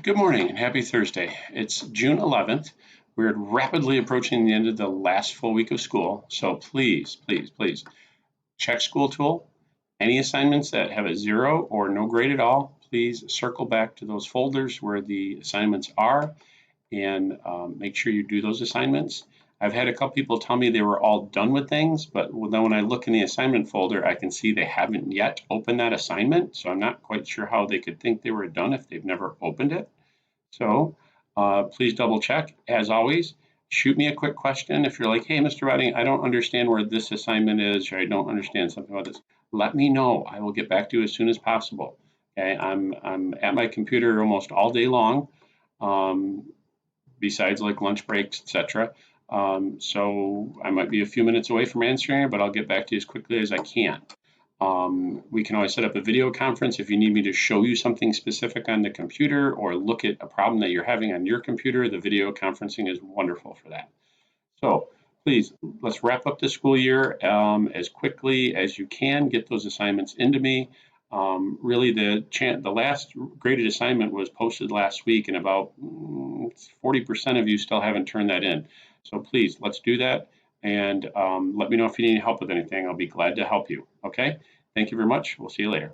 Good morning and happy Thursday. It's June 11th. We're rapidly approaching the end of the last full week of school. So please check school tool. Any assignments that have a 0 or no grade at all, please circle back to those folders where the assignments are and make sure you do those assignments. I've had a couple people tell me they were all done with things, but then when I look in the assignment folder, I can see they haven't yet opened that assignment. So I'm not quite sure how they could think they were done if they've never opened it. So please double check. As always, shoot me a quick question. If you're like, hey, Mr. Redding, I don't understand where this assignment is, or I don't understand something about this, let me know. I will get back to you as soon as possible. Okay, I'm at my computer almost all day long, besides like lunch breaks, etc. So I might be a few minutes away from answering it, but I'll get back to you as quickly as I can. We can always set up a video conference if you need me to show you something specific on the computer or look at a problem that you're having on your computer. The video conferencing is wonderful for that. So please, let's wrap up the school year as quickly as you can. Get those assignments into me. Really, the last graded assignment was posted last week, and about 40% of you still haven't turned that in. So please, let's do that. And let me know if you need help with anything. I'll be glad to help you. Okay? Thank you very much. We'll see you later.